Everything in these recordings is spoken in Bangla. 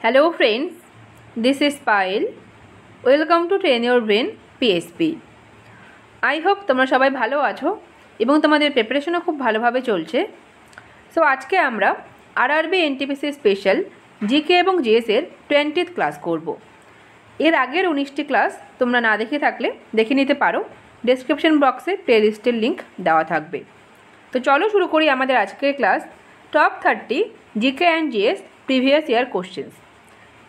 Hello friends, this is Payal. Welcome to Train Your Brain PSP. I hope তোমরা সবাই ভালো আছো এবং তোমাদের প্রিপারেশনও খুব ভালোভাবে চলছে। সো আজকে আমরা আরআরবি এনটিপিসি স্পেশাল জিকে এবং জিএস এর 20th ক্লাস করব। এর আগের 19টি ক্লাস তোমরা না দেখে থাকলে দেখে নিতে পারো, ডেসক্রিপশন বক্সে প্লেলিস্টের লিংক দেওয়া থাকবে। তো চলো শুরু করি আমাদের আজকের class top 30 GK and GS previous year questions.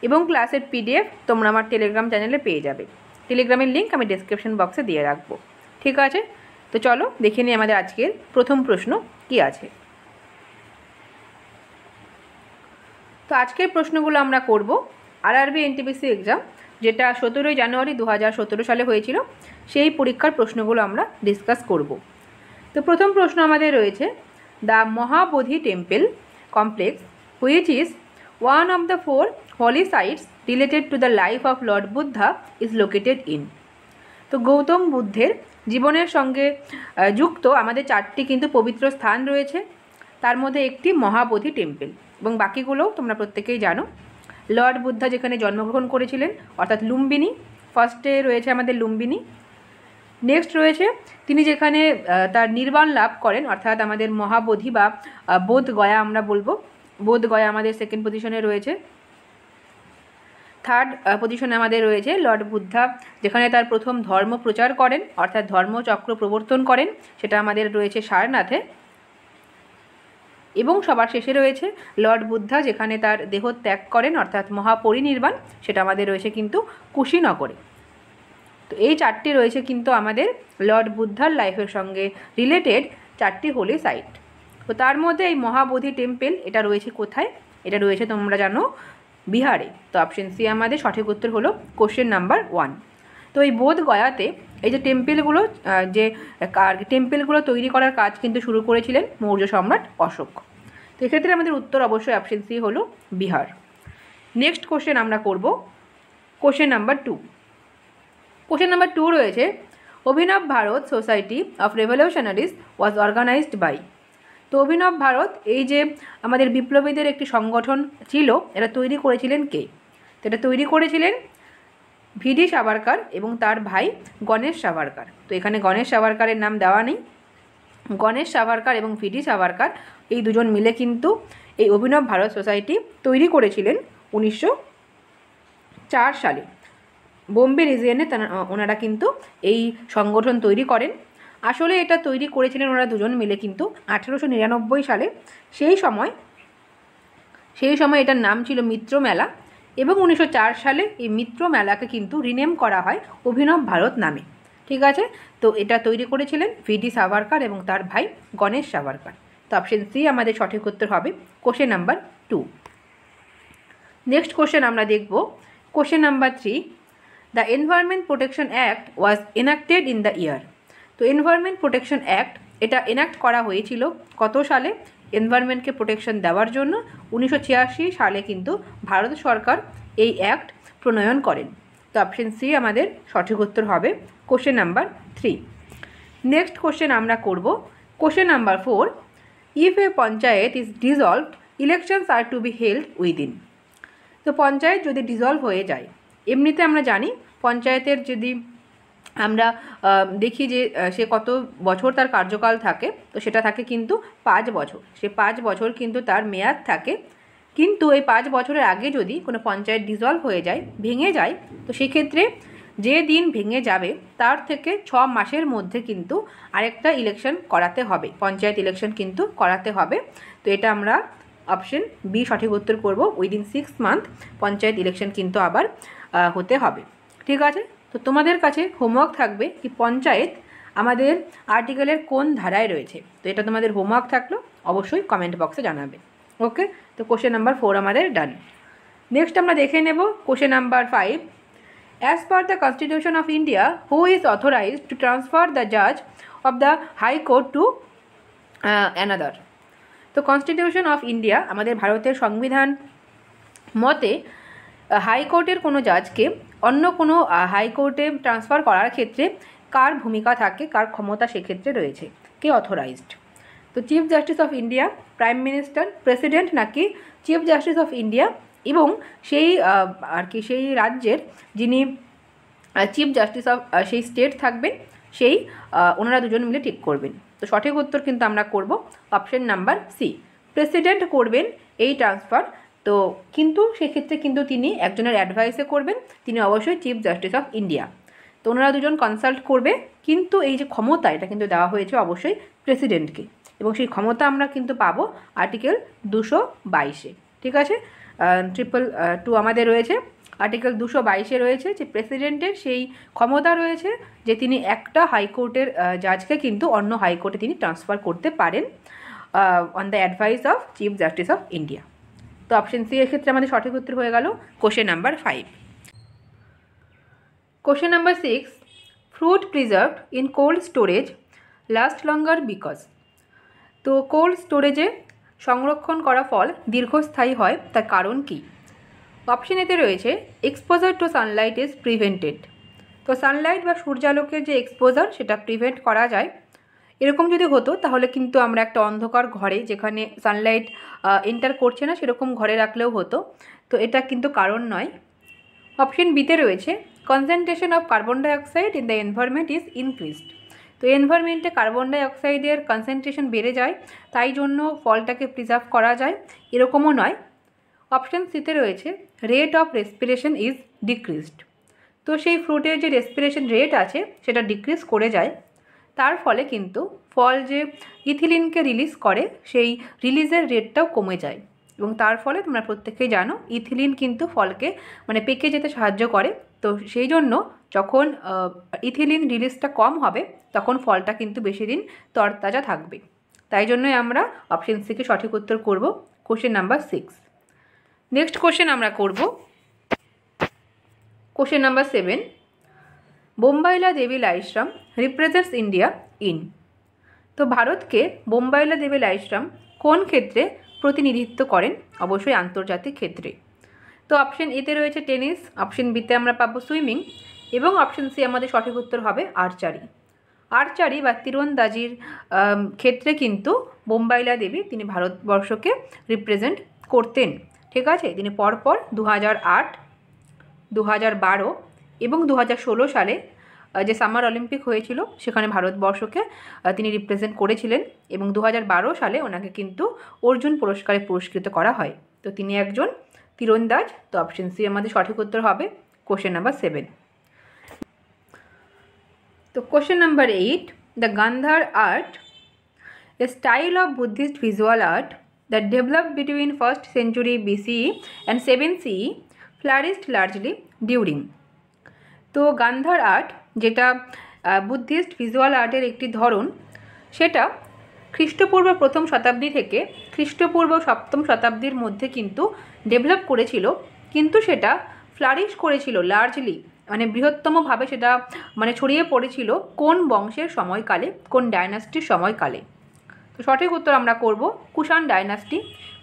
এবং ক্লাসের পিডিএফ তোমরা আমার টেলিগ্রাম চ্যানেলে পেয়ে যাবে। টেলিগ্রামের লিঙ্ক আমি ডেসক্রিপশন বক্সে দিয়ে রাখবো। ঠিক আছে, তো চলো দেখে নিই আমাদের আজকের প্রথম প্রশ্ন কি আছে। তো আজকের প্রশ্নগুলো আমরা করব আরআরবি এনটিপিসি এক্সাম, যেটা 17 জানুয়ারি 2017 সালে হয়েছিল, সেই পরীক্ষার প্রশ্নগুলো আমরা ডিসকাস করব। তো প্রথম প্রশ্ন আমাদের রয়েছে, the Mahabodhi temple complex which is one of the 4 holy sites related to the life of Lord Buddha is located in। তো গৌতম বুদ্ধের জীবনের সঙ্গে যুক্ত আমাদের 4টি কিন্তু পবিত্র স্থান রয়েছে, তার মধ্যে একটি মহাবোধি টেম্পল, এবং বাকিগুলোও তোমরা প্রত্যেকেই জানো। লর্ড বুদ্ধা যেখানে জন্মগ্রহণ করেছিলেন অর্থাৎ লুম্বিনী, ফার্স্টে রয়েছে আমাদের লুম্বিনী। নেক্সট রয়েছে তিনি যেখানে তার নির্বাণ লাভ করেন অর্থাৎ আমাদের মহাবোধি বা বোধ গয়া আমরা বলবো, বোধ গয়া আমাদের সেকেন্ড পজিশনে রয়েছে। থার্ড পজিশনে আমাদের রয়েছে লর্ড বুদ্ধা যেখানে তার প্রথম ধর্ম প্রচার করেন অর্থাৎ ধর্মচক্র প্রবর্তন করেন, সেটা আমাদের রয়েছে সারনাথে। এবং সবার শেষে রয়েছে লর্ড বুদ্ধা যেখানে তার দেহ ত্যাগ করেন অর্থাৎ মহাপরিনির্বাণ, সেটা আমাদের রয়েছে কিন্তু কুশীনগরে। তো এই 4টি রয়েছে কিন্তু আমাদের লর্ড বুদ্ধার লাইফের সঙ্গে রিলেটেড 4টি হোলি সাইট। তো তার মধ্যে এই মহাবোধি টেম্পল এটা রয়েছে কোথায়? এটা রয়েছে তোমরা জানো বিহারে। তো অপশন সি আমাদের সঠিক উত্তর হলো কোশ্চেন নাম্বার 1। তো এই বোধ গয়াতে এই যে টেম্পলগুলো তৈরি করার কাজ কিন্তু শুরু করেছিলেন মৌর্য সম্রাট অশোক। তো এক্ষেত্রে আমাদের উত্তর অবশ্যই অপশন সি হলো বিহার। নেক্সট কোশ্চেন আমরা করব কোশ্চেন নাম্বার 2। কোশ্চেন নাম্বার 2 রয়েছে, Abhinav Bharat society of revolutionaries was organised by. তো অভিনব ভারত এই যে আমাদের বিপ্লবীদের একটি সংগঠন ছিল, এটা তৈরি করেছিলেন কে? তো এটা তৈরি করেছিলেন ভিডি সাভারকার এবং তার ভাই গণেশ সাভারকার। তো এখানে গণেশ সাভারকারের নাম দেওয়া নেই। গণেশ সাভারকার এবং ভিডি সাভারকার এই দুজন মিলে কিন্তু এই অভিনব ভারত সোসাইটি তৈরি করেছিলেন 1904 সালে। বোম্বে রিজিয়নে ওনারা কিন্তু এই সংগঠন তৈরি করেন। আসলে এটা তৈরি করেছিলেন ওরা দুজন মিলে কিন্তু 1899 সালে। সেই সময় এটার নাম ছিল মিত্র মেলা, এবং 1904 সালে এই মিত্র মেলাকে কিন্তু রিনেম করা হয় অভিনব ভারত নামে। ঠিক আছে, তো এটা তৈরি করেছিলেন ভিডি সাভারকার এবং তার ভাই গণেশ সাভারকার। তো অপশন সি আমাদের সঠিক উত্তর হবে কোশ্চেন নাম্বার 2। নেক্সট কোশ্চেন আমরা দেখব question number 3। The environment protection act was enacted in the year. তো এনভায়রনমেন্ট প্রোটেকশন অ্যাক্ট এটা এনাক্ট করা হয়েছিল কত সালে? এনভায়রনমেন্টকে প্রোটেকশন দেওয়ার জন্য 1986 সালে কিন্তু ভারত সরকার এই অ্যাক্ট প্রণয়ন করেন। তো অপশন সি আমাদের সঠিক উত্তর হবে কোশ্চেন নাম্বার 3। নেক্সট কোশ্চেন আমরা করব question number 4। If a panchayat is dissolved elections are to be held within. তো পঞ্চায়েত যদি ডিসলভ হয়ে যায়, এমনিতে আমরা জানি পঞ্চায়েতের যদি আমরা দেখি যে সে কত বছর তার কার্যকাল থাকে, তো সেটা থাকে কিন্তু 5 বছর। সে 5 বছর কিন্তু তার মেয়াদ থাকে। কিন্তু এই 5 বছরের আগে যদি কোনো পঞ্চায়েত ডিসলভ হয়ে যায়, ভেঙে যায়, তো সেক্ষেত্রে যে দিন ভেঙে যাবে তার থেকে 6 মাসের মধ্যে কিন্তু আরেকটা ইলেকশন করাতে হবে, পঞ্চায়েত ইলেকশন কিন্তু করাতে হবে। তো এটা আমরা অপশন বি সঠিক উত্তর করব, উইদিন 6 মান্থ পঞ্চায়েত ইলেকশন কিন্তু আবার হতে হবে। ঠিক আছে, তো তোমাদের কাছে হোমওয়ার্ক থাকবে কি পঞ্চায়েত আমাদের আর্টিকেলের কোন ধারায় রয়েছে। তো এটা তোমাদের হোমওয়ার্ক থাকলো, অবশ্যই কমেন্ট বক্সে জানাবে। ওকে, তো কোশ্চেন নাম্বার 4 আমাদের ডান। নেক্সট আমরা দেখে নেব question number 5। As per the constitution of India who is authorised to transfer the জাজ of the high court to another. তো কনস্টিটিউশন অফ ইন্ডিয়া আমাদের ভারতের সংবিধান মতে হাইকোর্টের কোনো জাজকে অন্য কোনো হাইকোর্টে ট্রান্সফার করার ক্ষেত্রে কার ভূমিকা থাকে, কার ক্ষমতা সেক্ষেত্রে রয়েছে, কে অথরাইজড? তো chief justice of India, prime minister, president, নাকি চিফ জাস্টিস অফ ইন্ডিয়া এবং সেই আর কি সেই রাজ্যের যিনি চিফ জাস্টিস অফ সেই স্টেট থাকবেন সেই ওনারা দুজন মিলে ঠিক করবেন। তো সঠিক উত্তর কিন্তু আমরা করব অপশন নাম্বার সি, প্রেসিডেন্ট করবেন এই ট্রান্সফার। তো কিন্তু সেক্ষেত্রে কিন্তু তিনি একজনের অ্যাডভাইসে করবেন, তিনি অবশ্যই চিফ জাস্টিস অফ ইন্ডিয়া। তো ওনারা দুজন কনসাল্ট করবে, কিন্তু এই যে ক্ষমতা এটা কিন্তু দেওয়া হয়েছে অবশ্যই প্রেসিডেন্টকে, এবং সেই ক্ষমতা আমরা কিন্তু পাবো আর্টিকেল 222-এ। ঠিক আছে, 222 আমাদের রয়েছে, আর্টিকেল 222-এ রয়েছে যে প্রেসিডেন্টের সেই ক্ষমতা রয়েছে যে তিনি একটা হাইকোর্টের জাজকে কিন্তু অন্য হাইকোর্টে তিনি ট্রান্সফার করতে পারেন on the advice of chief justice of India. তো অপশন সি এর ক্ষেত্রে আমাদের সঠিক উত্তর হয়ে গেল question number 5। Question number 6, fruit preserved in cold storage last longer because. তো কোল্ড স্টোরেজে সংরক্ষণ করা ফল দীর্ঘস্থায়ী হয়, তার কারণ কি? অপশন এতে রয়েছে exposure two Sunlight is prevented. তো সানলাইট বা সূর্যালোকের যে এক্সপোজার সেটা প্রিভেন্ট করা যায়। এরকম যদি হতো তাহলে কিন্তু আমরা একটা অন্ধকার ঘরে যেখানে সানলাইট এন্টার করছে না সেরকম ঘরে রাখলেও হতো, তো এটা কিন্তু কারণ নয়। অপশন বিতে রয়েছে concentration of carbon dioxide in the environment is increased. তো এনভায়রনমেন্টে কার্বন ডাইঅক্সাইডের কনসেন্ট্রেশন বেড়ে যায়, তাই জন্য ফলটাকে প্রিজার্ভ করা যায়, এরকমও নয়। অপশন সিতে রয়েছে rate of respiration is decreased. তো সেই ফ্রুটের যে রেসপিরেশন রেট আছে সেটা ডিক্রিজ করে যায়, তার ফলে কিন্তু ফল যে ইথিলিনকে রিলিজ করে সেই রিলিজের রেটটাও কমে যায়, এবং তার ফলে তোমরা প্রত্যেকেই জানো ইথিলিন কিন্তু ফলকে মানে পেকে যেতে সাহায্য করে। তো সেই জন্য যখন ইথিলিন রিলিজটা কম হবে তখন ফলটা কিন্তু বেশি দিন তরতাজা থাকবে। তাই জন্যই আমরা অপশন সিকে সঠিক উত্তর করব, কোশ্চেন নাম্বার 6। নেক্সট কোশ্চেন আমরা করব question number 7, Bombayla Devi Laishram represents India in. তো ভারতকে বোম্বাইলা দেবী লাইশ্রাম কোন ক্ষেত্রে প্রতিনিধিত্ব করেন? অবশ্যই আন্তর্জাতিক ক্ষেত্রে। তো অপশন এতে রয়েছে টেনিস, অপশন বিতে আমরা পাবো সুইমিং, এবং অপশন সি আমাদের সঠিক উত্তর হবে আর্চারি। আর্চারি বা তীরন্দাজির ক্ষেত্রে কিন্তু বোম্বাইলা দেবী তিনি ভারতবর্ষকে রিপ্রেজেন্ট করতেন। ঠিক আছে, তিনি পরপর 2008, 2012 এবং 2016 সালে যে সামার অলিম্পিক হয়েছিল সেখানে ভারতবর্ষকে তিনি রিপ্রেজেন্ট করেছিলেন, এবং 2012 সালে ওনাকে কিন্তু অর্জুন পুরস্কারে পুরস্কৃত করা হয়। তো তিনি একজন তীরন্দাজ। তো অপশন সি আমাদের সঠিক উত্তর হবে কোশ্চেন নাম্বার 7। তো question number 8, the Gandhara art, a style of Buddhist visual art that developed between 1st century BCE and 7 CE flourished largely during। তো গান্ধার আর্ট যেটা বুদ্ধিস্ট ভিজুয়াল আর্টের একটি ধরন, সেটা খ্রিস্টপূর্ব প্রথম শতাব্দী থেকে খ্রিস্টপূর্ব সপ্তম শতাব্দীর মধ্যে কিন্তু ডেভেলপ করেছিল, কিন্তু সেটা ফ্লারিশ করেছিল লার্জলি মানে বৃহত্তমভাবে সেটা মানে ছড়িয়ে পড়েছিল কোন বংশের সময়কালে, কোন ডায়নাস্টির সময়কালে? তো সঠিক উত্তর আমরা করব কুষাণ ডায়নাস্টি,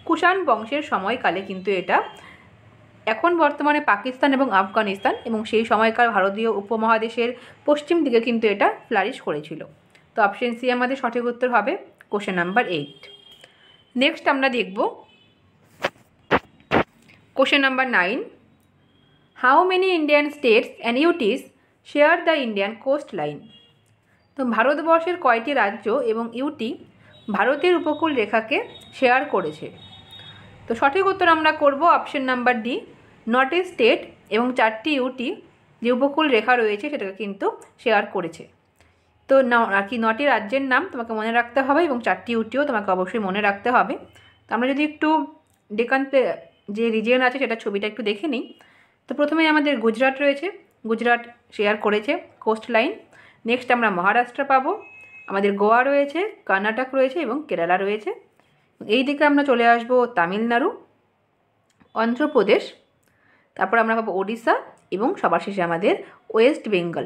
কুষাণ বংশের সময়কালে কিন্তু এটা এখন বর্তমানে পাকিস্তান এবং আফগানিস্তান এবং সেই সময়কার ভারতীয় উপমহাদেশের পশ্চিম দিকে কিন্তু এটা ফ্লারিশ করেছিল। তো অপশন সি আমাদের সঠিক উত্তর হবে কোশ্চেন নাম্বার 8। নেক্সট আমরা দেখব question number 9, how many Indian states and UTs share the Indian coastline. তো ভারতবর্ষের কয়টি রাজ্য এবং ইউটি ভারতের উপকূল রেখাকে শেয়ার করেছে? তো সঠিক উত্তর আমরা করব অপশন নাম্বার ডি, 9টি স্টেট এবং 4টি ইউটি যে উপকূল রেখা রয়েছে সেটাকে কিন্তু শেয়ার করেছে। তো আর কি 9টি রাজ্যের নাম তোমাকে মনে রাখতে হবে এবং 4টি ইউটিও তোমাকে অবশ্যই মনে রাখতে হবে। তো আমরা যদি একটু ডেকান যে রিজিয়ন আছে সেটা ছবিটা একটু দেখে নিই। তো প্রথমে আমাদের গুজরাট রয়েছে, গুজরাট শেয়ার করেছে কোস্ট লাইন। নেক্সট আমরা মহারাষ্ট্র পাবো, আমাদের গোয়া রয়েছে, কর্ণাটক রয়েছে এবং কেরালা রয়েছে। এই দিকে আমরা চলে আসব তামিলনাড়ু, অন্ধ্রপ্রদেশ, তারপর আমরা পাবো ওড়িশা এবং সবার শেষে আমাদের ওয়েস্ট বেঙ্গল।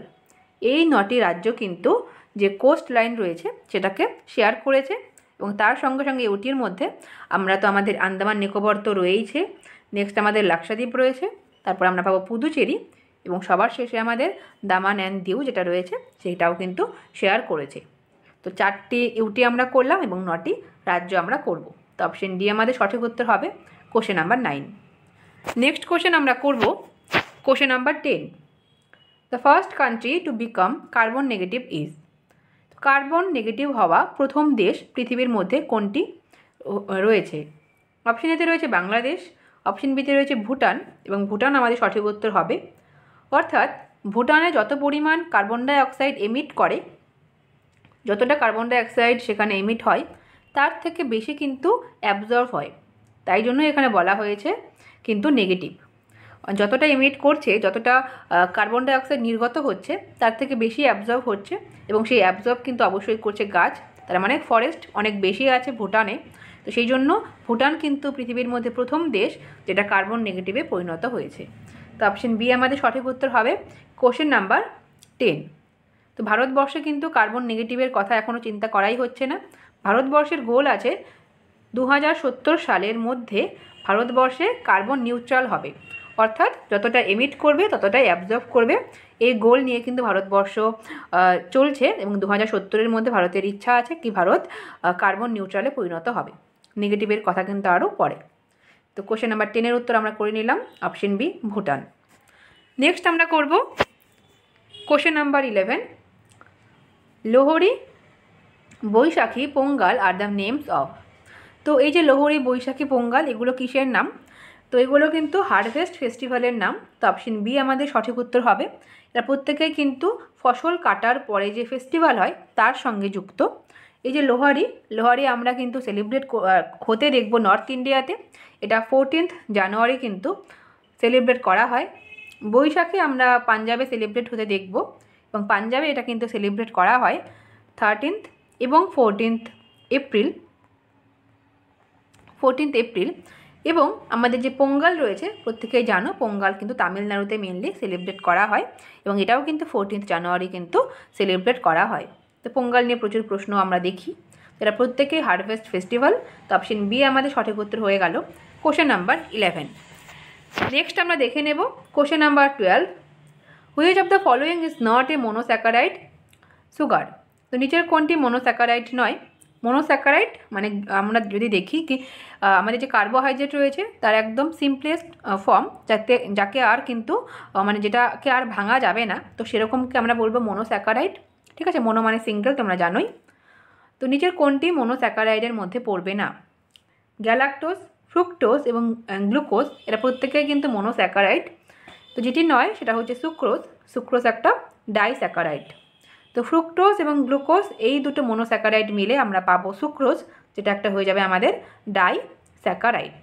এই 9টি রাজ্য কিন্তু যে কোস্ট লাইন রয়েছে সেটাকে শেয়ার করেছে, এবং তার সঙ্গে সঙ্গে ইউটির মধ্যে আমরা তো আমাদের আন্দামান নিকোবর তো রয়েইছে, নেক্সট আমাদের লাক্ষাদ্বীপ রয়েছে, তারপর আমরা পাবো পুদুচেরি এবং সবার শেষে আমাদের দামান অ্যান্ড দিউ যেটা রয়েছে সেটাও কিন্তু শেয়ার করেছে। তো 4টি ইউটি আমরা করলাম এবং 9টি রাজ্য আমরা করব। তো অপশন ডি আমাদের সঠিক উত্তর হবে কোশ্চেন নাম্বার 9। নেক্সট কোশ্চেন আমরা করব question number 10। The first country to become carbon negative is. Carbon negative হওয়া প্রথম দেশ পৃথিবীর মধ্যে কোনটি রয়েছে? অপশন এতে রয়েছে বাংলাদেশ, অপশন বিতে রয়েছে ভুটান, এবং ভুটান আমাদের সঠিক উত্তর হবে। অর্থাৎ ভুটানে যত পরিমাণ কার্বন ডাইঅক্সাইড এমিট করে, যতটা কার্বন ডাইঅক্সাইড সেখানে এমিট হয় তার থেকে বেশি কিন্তু অ্যাবজর্ব হয়, তাই জন্য এখানে বলা হয়েছে কিন্তু নেগেটিভ। যতটা এমিট করছে, যতটা কার্বন ডাইঅক্সাইড নির্গত হচ্ছে তার থেকে বেশি অ্যাবজর্ব হচ্ছে, এবং সেই অ্যাবজর্ব কিন্তু অবশ্যই করছে গাছ, তার মানে ফরেস্ট অনেক বেশি আছে ভুটানে। তো সেই জন্য ভুটান কিন্তু পৃথিবীর মধ্যে প্রথম দেশ যেটা কার্বন নেগেটিভে পরিণত হয়েছে। তো অপশন বি আমাদের সঠিক উত্তর হবে কোশ্চেন নাম্বার 10। তো ভারতবর্ষে কিন্তু কার্বন নেগেটিভের কথা এখনও চিন্তা করাই হচ্ছে না। ভারতবর্ষের গোল আছে 2070 সালের মধ্যে ভারতবর্ষে কার্বন নিউট্রাল হবে, অর্থাৎ যতটা এমিট করবে ততটাই অ্যাবজর্ব করবে। এই গোল নিয়ে কিন্তু ভারতবর্ষ চলছে, এবং 2070-এর মধ্যে ভারতের ইচ্ছা আছে কি ভারত কার্বন নিউট্রালে পরিণত হবে। নেগেটিভের কথা কিন্তু আরও পরে। তো কোশ্চেন নাম্বার 10-এর উত্তর আমরা করে নিলাম অপশন বি ভুটান। নেক্সট আমরা করব question number 11। Lohri, Baisakhi, Pongal are the names of. তো এই যে লোহরি, বৈশাখী, পোঙ্গাল এগুলো কিসের নাম? তো এগুলো কিন্তু হারভেস্ট ফেস্টিভ্যালের নাম। তো অপশন বি আমাদের সঠিক উত্তর হবে। এরা প্রত্যেকেই কিন্তু ফসল কাটার পরে যে ফেস্টিভ্যাল হয় তার সঙ্গে যুক্ত। এই যে লোহারি আমরা কিন্তু সেলিব্রেট হতে দেখব নর্থ ইন্ডিয়াতে, এটা 14th জানুয়ারি কিন্তু সেলিব্রেট করা হয়। বৈশাখী আমরা পাঞ্জাবে সেলিব্রেট হতে দেখব, এবং পাঞ্জাবে এটা কিন্তু সেলিব্রেট করা হয় 13th এবং 14th এপ্রিল। এবং আমাদের যে পোঙ্গাল রয়েছে প্রত্যেকেই জানো, পোঙ্গাল কিন্তু তামিলনাড়ুতে মেনলি সেলিব্রেট করা হয়, এবং এটাও কিন্তু 14th জানুয়ারি কিন্তু সেলিব্রেট করা হয়। তো পোঙ্গাল নিয়ে প্রচুর প্রশ্ন আমরা দেখি, এটা প্রত্যেকেই হারভেস্ট ফেস্টিভ্যাল। তো অপশন বি আমাদের সঠিক উত্তর হয়ে গেল কোশ্চেন নাম্বার 11। নেক্সট আমরা দেখে নেব question number 12। Which of the following is not a monosaccharide sugar. তো নিচের কোনটি মোনোস্যাকারাইড নয়? মোনোস্যাকারাইড মানে আমরা যদি দেখি কি আমাদের যে কার্বোহাইড্রেট রয়েছে তার একদম সিম্পলেস্ট ফর্ম, যাকে আর কিন্তু মানে যেটাকে আর ভাঙা যাবে না, তো সেরকমকে আমরা বলবো মোনোস্যাকারাইড। ঠিক আছে, মোনো মানে সিঙ্গেল, তোমরা জানোই। তো নিচের কোনটি মোনোস্যাকারাইডের মধ্যে পড়বে না? গ্যালাক্টোজ, ফ্রুক্টোজ এবং গ্লুকোজ এরা প্রত্যেকেই কিন্তু মোনোস্যাকারাইড। তো যেটি নয় সেটা হচ্ছে সুক্রোজ একটা ডাইস্যাকারাইড। তো ফ্রুক্টোজ এবং গ্লুকোজ এই দুটো মোনোস্যাকারাইড মিলে আমরা পাবো সুক্রোজ, যেটা একটা হয়ে যাবে আমাদের ডাইস্যাকারাইড।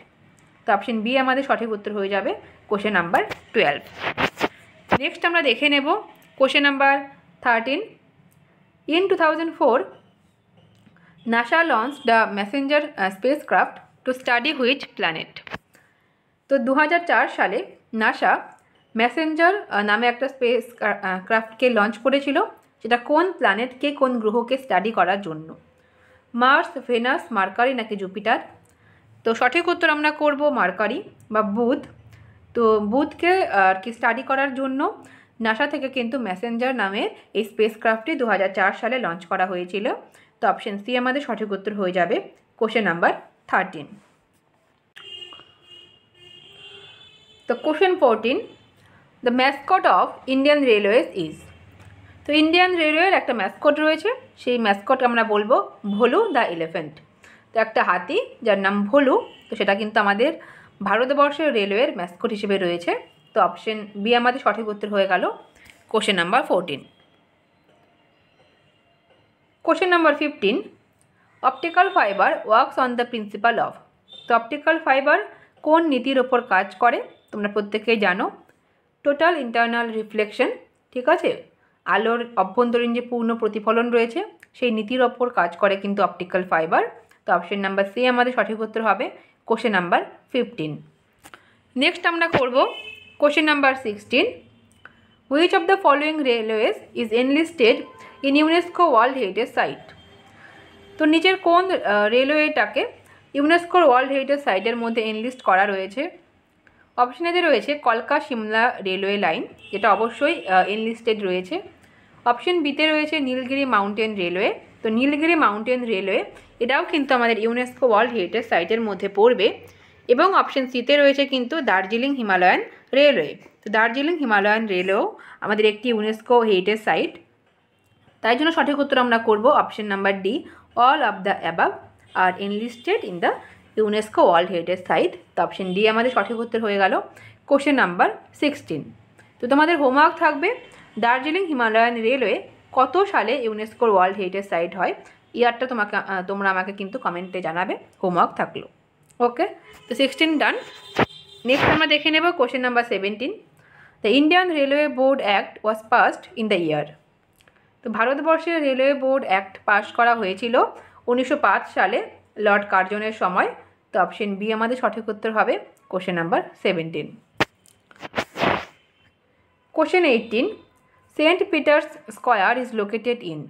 তো অপশন বি আমাদের সঠিক উত্তর হয়ে যাবে কোশ্চেন নাম্বার 12। নেক্সট আমরা দেখে নেব question number 13। In 2004 NASA launched the messenger spacecraft to study which planet। তো 2004 সালে নাসা মেসেঞ্জার নামে একটা স্পেস ক্রাফটকে লঞ্চ করেছিল, সেটা কোন প্ল্যানেটকে, কোন গ্রহকে স্টাডি করার জন্য? মার্স, ভেনাস, মার্কারি নাকি জুপিটার? তো সঠিক উত্তর আমরা করব মার্কারি বা বুধ। তো বুধকে আর কি স্টাডি করার জন্য নাসা থেকে কিন্তু মেসেঞ্জার নামের এই স্পেস ক্রাফটটি 2004 সালে লঞ্চ করা হয়েছিল। তো অপশন সি আমাদের সঠিক উত্তর হয়ে যাবে কোশ্চেন নাম্বার 13। তো question 14। The mascot of Indian railways is. তো ইন্ডিয়ান রেলওয়ের একটা ম্যাসকট রয়েছে, সেই ম্যাসকট আমরা বলবো ভোলু দ্য এলিফ্যান্ট। তো একটা হাতি যার নাম ভোলু, তো সেটা কিন্তু আমাদের ভারতবর্ষের রেলওয়ের ম্যাসকট হিসেবে রয়েছে। তো অপশন বি আমাদের সঠিক উত্তর হয়ে গেল question number 14। Question number 15। Optical fibre works on the principal of. তো অপটিক্যাল ফাইবার কোন নীতির ওপর কাজ করে? তোমরা প্রত্যেকেই জানো, টোটাল ইন্টারনাল রিফ্লেকশন। ঠিক আছে, আলোর অভ্যন্তরীণ যে পূর্ণ প্রতিফলন রয়েছে সেই নীতির ওপর কাজ করে কিন্তু অপটিক্যাল ফাইবার। তো অপশন নাম্বার সি আমাদের সঠিক উত্তর হবে কোশ্চেন নাম্বার 15। নেক্সট আমরা করব question number 16। Which of the following railways is enlisted in UNESCO world heritage site. তো নিচের কোন রেলওয়েটাকে ইউনেস্কোর ওয়ার্ল্ড হেরিটেজ সাইটের মধ্যে এনলিস্ট করা রয়েছে? অপশনেতে রয়েছে কলকা সিমলা রেলওয়ে লাইন, যেটা অবশ্যই এনলিস্টেড রয়েছে। অপশন বিতে রয়েছে নীলগিরি মাউন্টেন রেলওয়ে। তো নীলগিরি মাউন্টেন রেলওয়ে এটাও কিন্তু আমাদের ইউনেস্কো ওয়ার্ল্ড হেরিটেজ সাইটের মধ্যে পড়বে। এবং অপশন সিতে রয়েছে কিন্তু দার্জিলিং হিমালয়ান রেলওয়ে। তো দার্জিলিং হিমালয়ান রেলওয়েও আমাদের একটি ইউনেস্কো হেরিটেজ সাইট। তাই জন্য সঠিক উত্তর আমরা করব option number D, all of the above are enlisted in the UNESCO world heritage site. তো অপশন ডি আমাদের সঠিক উত্তর হয়ে গেল। Question number 16। তো তোমাদের হোমওয়ার্ক থাকবে দার্জিলিং হিমালয়ান রেলওয়ে কত সালে ইউনেস্কোর ওয়ার্ল্ড হেরিটেজ সাইট হয়, ইয়ারটা তোমরা আমাকে কিন্তু কমেন্টে জানাবে, হোমওয়ার্ক থাকলো। ওকে, তো 16 ডান। নেক্সট আমরা দেখে নেব question number 17। The Indian railway board act was passed in the year. তো ভারতবর্ষের রেলওয়ে বোর্ড অ্যাক্ট পাস করা হয়েছিল 1905 সালে লর্ড কার্জনের সময়। তো অপশন বি আমাদের সঠিক উত্তর হবে question number 17। Question 18, Saint Peter's Square is located in.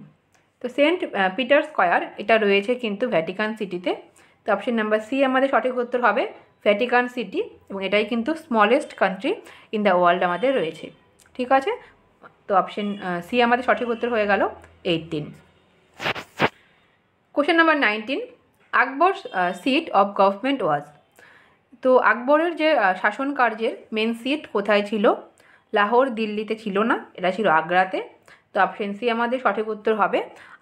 তো সেন্ট পিটার স্কোয়ার এটা রয়েছে কিন্তু ভ্যাটিকান সিটিতে। তো অপশন নাম্বার সি আমাদের সঠিক উত্তর হবে ভ্যাটিকান সিটি, এবং এটাই কিন্তু smallest country in the world আমাদের রয়েছে। ঠিক আছে, তো অপশন সি আমাদের সঠিক উত্তর হয়ে গেল 18। Question number 19, Akbar seat of government was. তো আকবরের যে শাসন কার্যের মেন সিট কোথায় ছিল? লাহোর, দিল্লিতে ছিল না, এটা ছিল আগ্রাতে। তো অপশন সি আমাদের সঠিক উত্তর হবে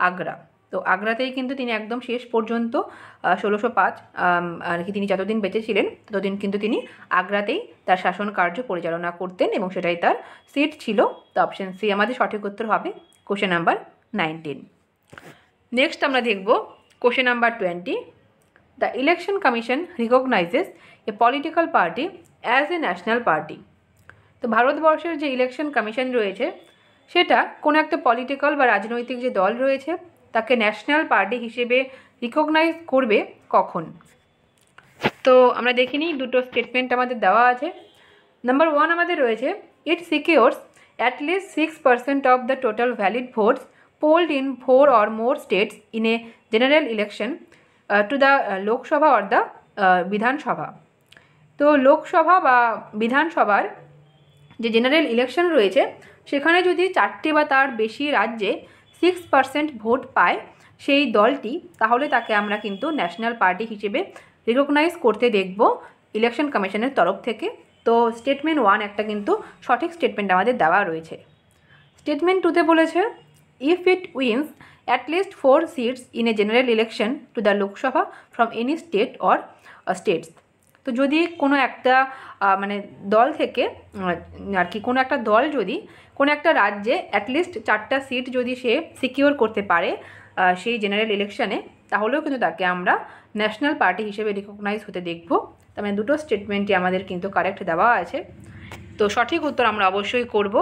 আগ্রা। তো আগ্রাতেই কিন্তু তিনি একদম শেষ পর্যন্ত 1605 আর কি তিনি যতদিন বেঁচে ছিলেন ততদিন কিন্তু তিনি আগ্রাতেই তার শাসন কার্য পরিচালনা করতেন এবং সেটাই তার সিট ছিল। তো অপশন সি আমাদের সঠিক উত্তর হবে কোশ্চেন নাম্বার 19। নেক্সট আমরা দেখব question number 20। The election commission রিকগনাইজেস a political party as a national party. তো ভারতবর্ষের যে ইলেকশন কমিশন রয়েছে সেটা কোনো একটা পলিটিক্যাল বা রাজনৈতিক যে দল রয়েছে তাকে ন্যাশনাল পার্টি হিসেবে রিকগনাইজ করবে কখন? তো আমরা দেখিনি, দুটো স্টেটমেন্ট আমাদের দেওয়া আছে। নাম্বার 1 আমাদের রয়েছে, it secures at least 6% of the total valid votes polled in 4 or more states in a general election to the Lok Sabha or the বিধানসভা। তো লোকসভা বা বিধানসভার যে জেনারেল ইলেকশন রয়েছে সেখানে যদি 4টি বা তার বেশি রাজ্যে 6% ভোট পায় সেই দলটি, তাহলে তাকে আমরা কিন্তু ন্যাশনাল পার্টি হিসেবে রিকগনাইজ করতে দেখব ইলেকশন কমিশনের তরফ থেকে। তো স্টেটমেন্ট 1 একটা কিন্তু সঠিক স্টেটমেন্ট আমাদের দেওয়া রয়েছে। স্টেটমেন্ট 2তে বলেছে, if it wins at least 4 seats in a general election to the Lok Sabha from any state or states. তো যদি কোনো একটা মানে দল থেকে আর কি কোনো একটা দল যদি কোনো একটা রাজ্যে অ্যাটলিস্ট 4টা সিট যদি সে সিকিওর করতে পারে সেই জেনারেল ইলেকশনে, তাহলেও কিন্তু তাকে আমরা ন্যাশনাল পার্টি হিসেবে রিকগনাইজ হতে দেখব। তার মানে দুটো স্টেটমেন্টই আমাদের কিন্তু কারেক্ট দেওয়া আছে। তো সঠিক উত্তর আমরা অবশ্যই করব,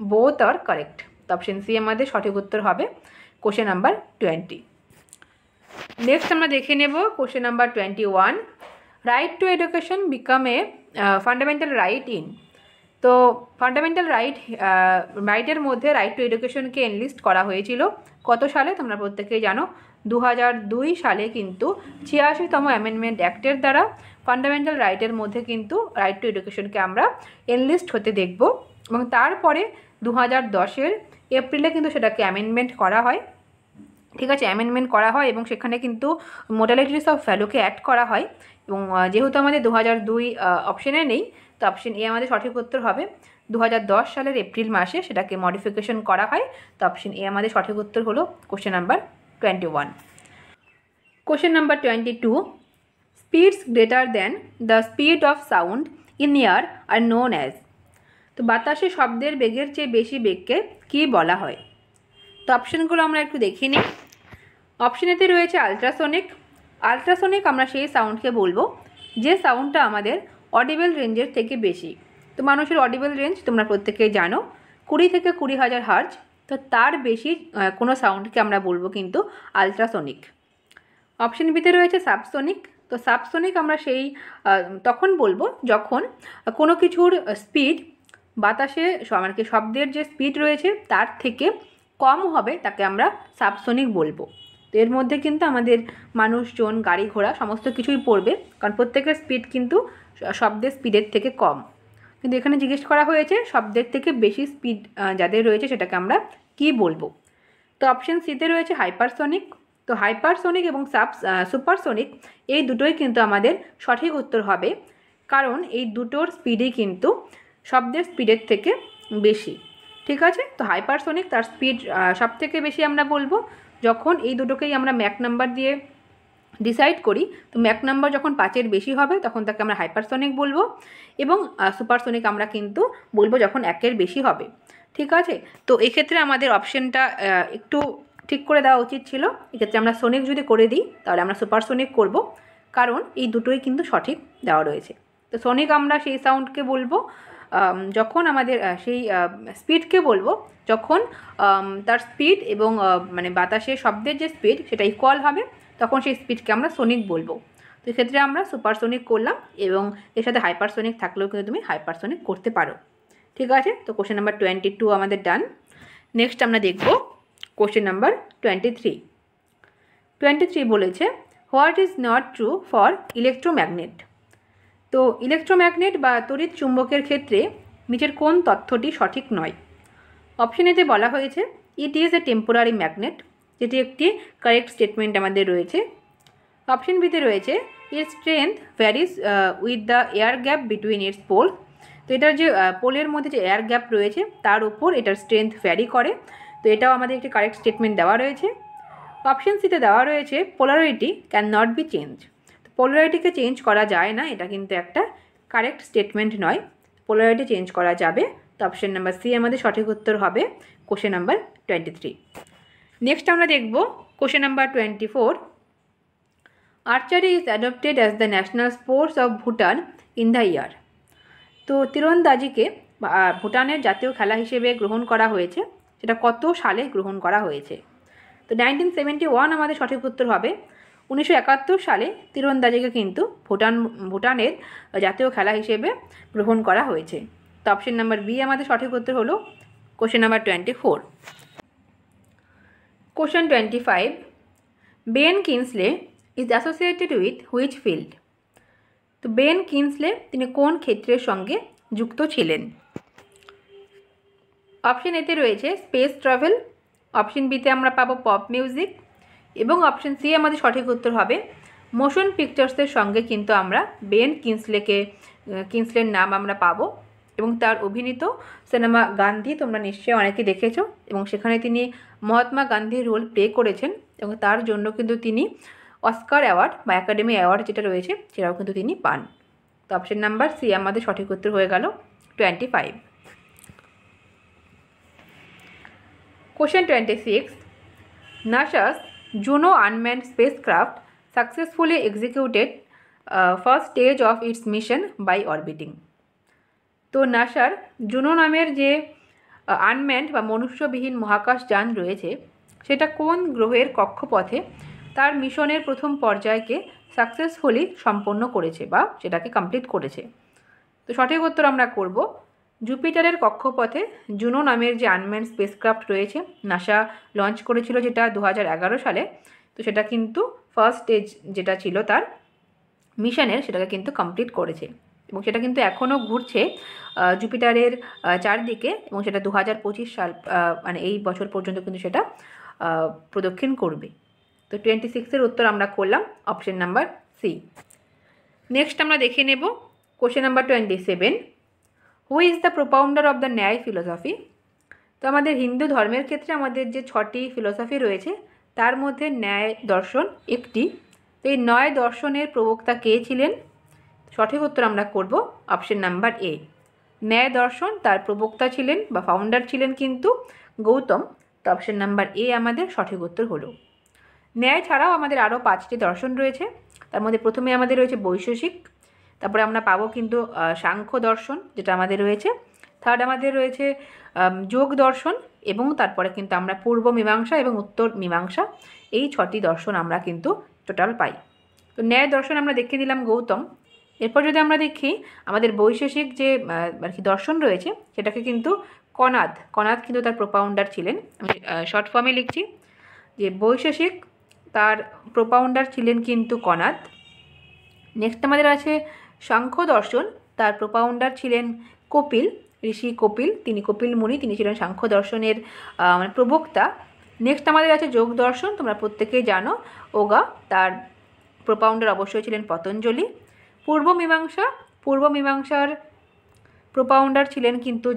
বোথ আর কারেক্ট। তো অপশন সি আমাদের সঠিক উত্তর হবে কোশ্চেন নাম্বার 20। নেক্সট আমরা দেখে নেব question number 21, right two education become a fundamental right in. তো ফান্ডামেন্টাল রাইটের মধ্যে রাইট টু এডুকেশনকে এনলিস্ট করা হয়েছিল কত সালে? তোমরা প্রত্যেকেই জানো 2002 সালে কিন্তু 86তম অ্যামেন্ডমেন্ট অ্যাক্টের দ্বারা ফান্ডামেন্টাল রাইটের মধ্যে কিন্তু রাইট টু এডুকেশনকে আমরা এনলিস্ট হতে দেখব, এবং তারপরে 2010 এপ্রিলে কিন্তু সেটাকে অ্যামেন্ডমেন্ট করা হয়। ঠিক আছে, অ্যামেন্ডমেন্ট করা হয় এবং সেখানে কিন্তু মোডালিটিস অফ ভ্যালুকে অ্যাড করা হয়, এবং যেহেতু আমাদের 2002 অপশানে নেই, তো অপশন এ আমাদের সঠিক উত্তর হবে 2010 সালের এপ্রিল মাসে সেটাকে মডিফিকেশন করা হয়। তো অপশন এ আমাদের সঠিক উত্তর হলো question number 21। Question number 22, speeds greater than the speed of sound in air are known as. তো বাতাসে শব্দের বেগের চেয়ে বেশি বেগকে কী বলা হয়? তো অপশানগুলো আমরা একটু দেখে নিই। অপশন এতে রয়েছে আলট্রাসনিক। আলট্রাসনিক আমরা সেই সাউন্ডকে বলবো যে সাউন্ডটা আমাদের অডিবল রেঞ্জের থেকে বেশি। তো মানুষের অডিবল রেঞ্জ তোমরা প্রত্যেকেই জানো 20 থেকে 20,000 হার্জ। তো তার বেশি কোনো সাউন্ডকে আমরা বলবো কিন্তু আলট্রাসনিক। অপশন বিতে রয়েছে সাবসনিক। তো সাবসনিক আমরা সেই তখন বলবো যখন কোনো কিছুর স্পিড বাতাসে মানে কি শব্দের যে স্পিড রয়েছে তার থেকে কম হবে, তাকে আমরা সাবসনিক বলবো। তো এর মধ্যে কিন্তু আমাদের মানুষজন, গাড়ি ঘোড়া সমস্ত কিছুই পড়বে, কারণ প্রত্যেকের স্পিড কিন্তু শব্দের স্পিডের থেকে কম। কিন্তু এখানে জিজ্ঞেস করা হয়েছে শব্দের থেকে বেশি স্পিড যাদের রয়েছে সেটাকে আমরা কি বলবো? তো অপশন সিতে রয়েছে হাইপারসনিক। তো তো হাইপারসোনিক এবং সুপারসোনিক এই দুটোই কিন্তু আমাদের সঠিক উত্তর হবে, কারণ এই দুটোর স্পিডই কিন্তু শব্দের স্পিডের থেকে বেশি। ঠিক আছে, তো হাইপারসোনিক তার স্পিড সব থেকে বেশি আমরা বলবো যখন এই দুটোকেই আমরা ম্যাক নাম্বার দিয়ে ডিসাইড করি। তো ম্যাক নাম্বার যখন 5-এর বেশি হবে তখন তাকে আমরা হাইপারসোনিক বলবো, এবং সুপারসোনিক আমরা কিন্তু বলবো যখন 1-এর বেশি হবে। ঠিক আছে, তো এক্ষেত্রে আমাদের অপশানটা একটু ঠিক করে দেওয়া উচিত ছিল। এক্ষেত্রে আমরা সোনিক যদি করে দিই তাহলে আমরা সুপারসোনিক করব, কারণ এই দুটোই কিন্তু সঠিক দেওয়া রয়েছে। তো সোনিক আমরা সেই সাউন্ডকে বলবো যখন আমাদের সেই স্পিডকে বলবো যখন তার স্পিড এবং মানে বাতাসের শব্দের যে স্পিড সেটা ইকুয়াল হবে, তখন সেই স্পিডকে আমরা সোনিক বলবো। তো এক্ষেত্রে আমরা সুপারসোনিক করলাম, এবং এর সাথে হাইপারসোনিক থাকলেও কিন্তু তুমি হাইপারসোনিক করতে পারো। ঠিক আছে, তো কোশ্চেন নাম্বার 22 আমাদের ডান। নেক্সট আমরা দেখব কোশ্চেন নাম্বার 23 বলেছে what is not true for electromagnet. তো ইলেকট্রোম্যাগনেট বা তড়িৎ চুম্বকের ক্ষেত্রে নিচের কোন তথ্যটি সঠিক নয়? অপশন এতে বলা হয়েছে it is a temporary magnet, যেটি একটি কারেক্ট স্টেটমেন্ট আমাদের রয়েছে। অপশন বিতে রয়েছে এর strength varies with the air gap between its pole. তো এটার যে পোলের মধ্যে যে এয়ার গ্যাপ রয়েছে তার উপর এটার স্ট্রেংথ ভ্যারি করে। তো এটাও আমাদের একটি কারেক্ট স্টেটমেন্ট দেওয়া রয়েছে। অপশন সিতে দেওয়া রয়েছে polarity can not be change. পোলারিটিকে চেঞ্জ করা যায় না, এটা কিন্তু একটা কারেক্ট স্টেটমেন্ট নয়। পোলারিটি চেঞ্জ করা যাবে। তো অপশন নাম্বার সি আমাদের সঠিক উত্তর হবে কোশ্চেন নাম্বার 23। নেক্সট আমরা দেখব question number 24। Archery is adopted as the national sports of Bhutan in the year. তো তীরন্দাজিকে ভুটানের জাতীয় খেলা হিসেবে গ্রহণ করা হয়েছে, সেটা কত সালে গ্রহণ করা হয়েছে? তো 1971 আমাদের সঠিক উত্তর হবে। 1971 সালে তীরন্দাজিকে কিন্তু ভুটানের জাতীয় খেলা হিসেবে গ্রহণ করা হয়েছে। তো অপশন নাম্বার বি আমাদের সঠিক উত্তর হলো question number 24। Question 25, Ben Kingsley is associated with which field. তো বেন কিংসলে তিনি কোন ক্ষেত্রের সঙ্গে যুক্ত ছিলেন? অপশন এতে রয়েছে স্পেস ট্রাভেল, অপশন বিতে আমরা পাবো পপ মিউজিক, এবং অপশন সি আমাদের সঠিক উত্তর হবে মোশন পিকচার্সের সঙ্গে কিন্তু আমরা বেন কিংসলের নাম আমরা পাবো। এবং তার অভিনীত সিনেমা গান্ধী তোমরা নিশ্চয়ই অনেকে দেখেছো, এবং সেখানে তিনি মহাত্মা গান্ধীর রোল প্লে করেছেন, এবং তার জন্য কিন্তু তিনি অস্কার অ্যাওয়ার্ড বা একাডেমি অ্যাওয়ার্ড যেটা রয়েছে সেটাও কিন্তু তিনি পান। তো অপশন নাম্বার সি আমাদের সঠিক উত্তর হয়ে গেল 25। Question 26, NASA's Juno unmanned spacecraft successfully executed first stage of its mission by orbiting. তো নাসার জুনো নামের যে আনম্যান্ড বা মনুষ্যবিহীন মহাকাশযান রয়েছে সেটা কোন গ্রহের কক্ষপথে তার মিশনের প্রথম পর্যায়কে সাকসেসফুলি সম্পন্ন করেছে বা সেটাকে কমপ্লিট করেছে? তো সঠিক উত্তর আমরা করব জুপিটারের কক্ষপথে জুনো নামের যে আনম্যান্ড স্পেসক্রাফট রয়েছে নাসা লঞ্চ করেছিল যেটা 2011 সালে। তো সেটা কিন্তু ফার্স্ট স্টেজ যেটা ছিল তার মিশনের সেটাকে কিন্তু কমপ্লিট করেছে, এবং সেটা কিন্তু এখনও ঘুরছে জুপিটারের চারদিকে, এবং সেটা 2025 সাল মানে এই বছর পর্যন্ত কিন্তু সেটা প্রদক্ষিণ করবে। তো 26-এর উত্তর আমরা করলাম অপশন নাম্বার সি। নেক্সট আমরা দেখে নেব question number 27, who is the propounder of the Nyaya philosophy. তো আমাদের হিন্দু ধর্মের ক্ষেত্রে আমাদের যে 6টি ফিলোসফি রয়েছে তার মধ্যে ন্যায় দর্শন একটি। তো এই ন্যায় দর্শনের প্রবক্তা কে ছিলেন? সঠিক উত্তর আমরা করব অপশন নাম্বার এ। ন্যায় দর্শন তার প্রবক্তা ছিলেন বা ফাউন্ডার ছিলেন কিন্তু গৌতম। তো অপশন নাম্বার এ আমাদের সঠিক উত্তর হলো। ন্যায় ছাড়াও আমাদের আরও 5টি দর্শন রয়েছে, তার মধ্যে প্রথমে আমাদের রয়েছে বৈশেষিক, তারপরে আমরা পাবো কিন্তু সাংখ্য দর্শন যেটা আমাদের রয়েছে, থার্ড আমাদের রয়েছে যোগ দর্শন, এবং তারপরে কিন্তু আমরা পূর্ব মীমাংসা এবং উত্তর মীমাংসা, এই 6টি দর্শন আমরা কিন্তু টোটাল পাই। তো ন্যায় দর্শন আমরা দেখে নিলাম গৌতম। এরপর যদি আমরা দেখি আমাদের বৈশেষিক যে আর কি দর্শন রয়েছে সেটাকে কিন্তু কনাদ কিন্তু তার প্রোপাউন্ডার ছিলেন। আমি শর্ট ফর্মে লিখছি যে বৈশেষিক তার প্রোপাউন্ডার ছিলেন কিন্তু কনাদ। নেক্সট আমাদের আছে সাংখ্য দর্শন, তার প্রোপাউন্ডার ছিলেন কপিল, ঋষি কপিল, তিনি কপিল মুনি, তিনি ছিলেন সাংখ্য দর্শনের মানে প্রবক্তা। নেক্সট আমাদের আছে যোগ দর্শন। তোমরা প্রত্যেকেই জানো ওগা, তার প্রোপাউন্ডার অবশ্যই ছিলেন পতঞ্জলি। পূর্ব মীমাংসার প্রোপাউন্ডার ছিলেন কিন্তু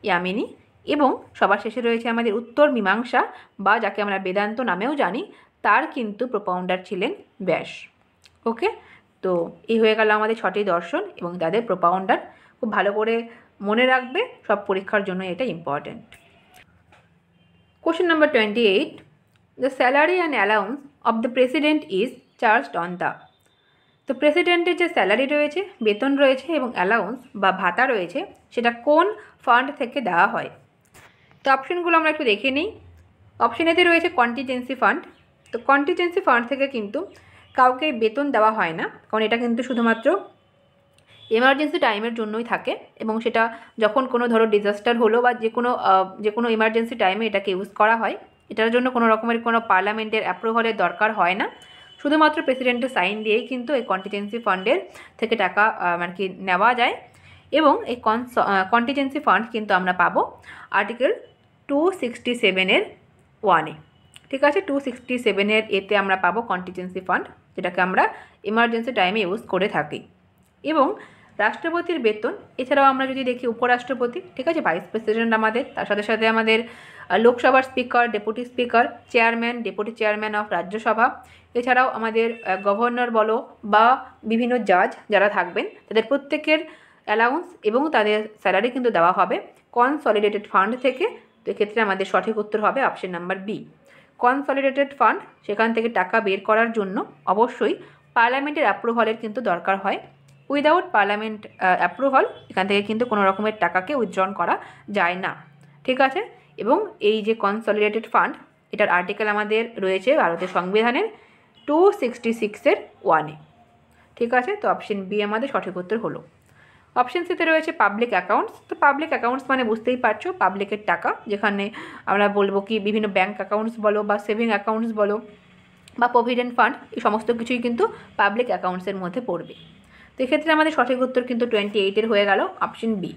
ইয়ামিনী। এবং সবার শেষে রয়েছে আমাদের উত্তর মীমাংসা, বা যাকে আমরা বেদান্ত নামেও জানি, তার কিন্তু প্রোপাউন্ডার ছিলেন ব্যাস। ওকে, তো এই হয়ে গেল আমাদের 6টি দর্শন এবং তাদের প্রোপাউন্ডার। খুব ভালো করে মনে রাখবে, সব পরীক্ষার জন্য এটা important. Question number 28, the salary and allowance of the president is charged on the. তো প্রেসিডেন্টের যে স্যালারি রয়েছে, বেতন রয়েছে এবং অ্যালাউন্স বা ভাতা রয়েছে, সেটা কোন ফান্ড থেকে দেওয়া হয়? তো অপশনগুলো আমরা একটু দেখে নিই। অপশন এতে রয়েছে কন্টিজেন্সি ফান্ড। তো কন্টিজেন্সি ফান্ড থেকে কিন্তু কাউকে বেতন দেওয়া হয় না, কারণ এটা কিন্তু শুধুমাত্র এমার্জেন্সি টাইমের জন্যই থাকে, এবং সেটা যখন কোনো ধরো ডিজাস্টার হলো বা যে কোনো এমার্জেন্সি টাইমে এটাকে ইউজ করা হয়। এটার জন্য কোনো রকমের কোনো পার্লামেন্টের অ্যাপ্রুভালের দরকার হয় না, শুধুমাত্র প্রেসিডেন্টের সাইন দিয়েই কিন্তু এই কন্টিজেন্সি ফান্ডের থেকে টাকা মানে কি নেওয়া যায়। এবং এই কন্টিজেন্সি ফান্ড কিন্তু আমরা পাবো আর্টিকেল 267-এর 1-এ। ঠিক আছে, 267-এর এতে আমরা পাবো কন্টিজেন্সি ফান্ড, যেটাকে আমরা এমার্জেন্সি টাইমে ইউজ করে থাকি। এবং রাষ্ট্রপতির বেতন, এছাড়াও আমরা যদি দেখি উপরাষ্ট্রপতি, ঠিক আছে, ভাইস প্রেসিডেন্ট আমাদের, তার সাথে সাথে আমাদের লোকসভার speaker, deputy speaker, chairman, deputy chairman of Rajya Sabha, এছাড়াও আমাদের গভর্নর বলো বা বিভিন্ন জাজ যারা থাকবেন, তাদের প্রত্যেকের অ্যালাউন্স এবং তাদের স্যালারি কিন্তু দেওয়া হবে কনসলিডেটেড ফান্ড থেকে। তো এক্ষেত্রে আমাদের সঠিক উত্তর হবে option number B, consolidated fund. সেখান থেকে টাকা বের করার জন্য অবশ্যই পার্লামেন্টের অ্যাপ্রুভালের কিন্তু দরকার হয়। উইদাউট পার্লামেন্ট অ্যাপ্রুভাল এখান থেকে কিন্তু কোনো রকমের টাকাকে উইথড্রন করা যায় না। ঠিক আছে, এবং এই যে কনসলিডেটেড ফান্ড, এটার আর্টিকেল আমাদের রয়েছে ভারতের সংবিধানের 266-এর 1-এ। ঠিক আছে, তো অপশন বি আমাদের সঠিক উত্তর হলো। অপশন সিতে রয়েছে পাবলিক অ্যাকাউন্টস। তো পাবলিক অ্যাকাউন্টস মানে বুঝতেই পারছো, পাবলিকের টাকা, যেখানে আমরা বলবো কি বিভিন্ন ব্যাঙ্ক অ্যাকাউন্টস বলো বা সেভিং অ্যাকাউন্টস বলো বা প্রভিডেন্ট ফান্ড, এই সমস্ত কিছুই কিন্তু পাবলিক অ্যাকাউন্টসের মধ্যে পড়বে। তো এক্ষেত্রে আমাদের সঠিক উত্তর কিন্তু 28-এর হয়ে গেল অপশন বি।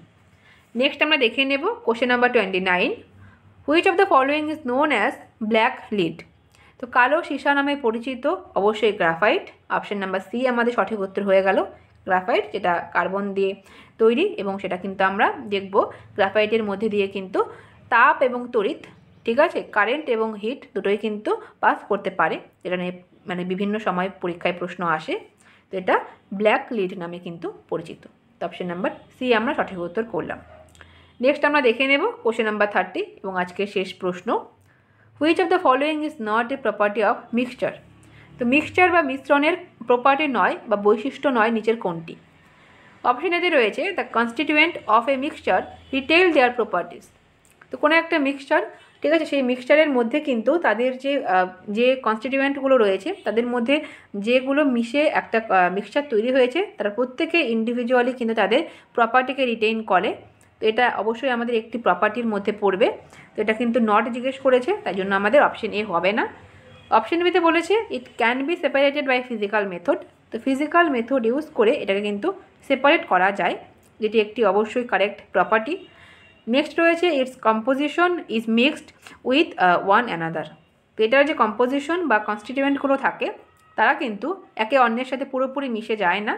নেক্সট আমরা দেখে নেব question number 29, which of the following is known as black lead. তো কালো সীসা নামে পরিচিত অবশ্যই গ্রাফাইট। অপশন নাম্বার সি আমাদের সঠিক উত্তর হয়ে গেল গ্রাফাইট, যেটা কার্বন দিয়ে তৈরি, এবং সেটা কিন্তু আমরা দেখব গ্রাফাইটের মধ্যে দিয়ে কিন্তু তাপ এবং তড়িৎ, ঠিক আছে, কারেন্ট এবং হিট দুটোই কিন্তু পাস করতে পারে, যেটা নিয়ে মানে বিভিন্ন সময় পরীক্ষায় প্রশ্ন আসে। তো এটা ব্ল্যাক লিড নামে কিন্তু পরিচিত। তো অপশন নাম্বার সি আমরা সঠিক উত্তর করলাম। নেক্সট আমরা দেখে নেব কোশ্চেন নাম্বার 30 এবং আজকের শেষ প্রশ্ন, which of the following is not a property of mixture. তো মিক্সচার বা মিশ্রণের প্রপার্টি নয় বা বৈশিষ্ট্য নয় নিচের কোনটি? অপশন এতে রয়েছে the constituent of a mixture retain their properties. তো কোনো একটা মিক্সচার, ঠিক আছে, সেই মিক্সচারের মধ্যে কিন্তু তাদের যে কনস্টিটিউয়েন্টগুলো রয়েছে, তাদের মধ্যে যেগুলো মিশে একটা মিক্সচার তৈরি হয়েছে, তারা প্রত্যেকে ইন্ডিভিজুয়ালি কিন্তু তাদের প্রপার্টিকে রিটেইন করে। তো এটা অবশ্যই আমাদের একটি প্রপার্টির মধ্যে পড়বে। তো এটা কিন্তু নট জিজ্ঞেস করেছে, তাই জন্য আমাদের অপশন এ হবে না। অপশন বিতে বলেছে it can be separated by physical method. তো ফিজিক্যাল মেথড ইউজ করে এটাকে কিন্তু সেপারেট করা যায়, যেটি একটি অবশ্যই কারেক্ট প্রপার্টি। নেক্সট রয়েছে its composition is mixed with one another. তো এটার যে কম্পোজিশন বা কনস্টিটিউয়েন্টগুলো থাকে, তারা কিন্তু একে অন্যের সাথে পুরোপুরি মিশে যায় না।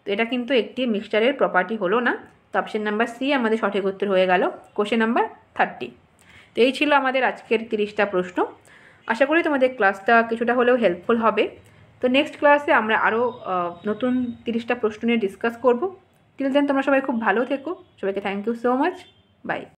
তো এটা কিন্তু একটি মিক্সচারের প্রপার্টি হলো না। তো অপশন নাম্বার সি আমাদের সঠিক উত্তর হয়ে গেল কোশ্চেন নাম্বার 30। তো এই ছিল আমাদের আজকের 30টা প্রশ্ন। আশা করি তোমাদের ক্লাসটা কিছুটা হলেও হেল্পফুল হবে। তো নেক্সট ক্লাসে আমরা আরও নতুন 30টা প্রশ্ন নিয়ে ডিসকাস করব। টিল দেন তোমরা সবাই খুব ভালো থেকো। সবাইকে thank you so much, by.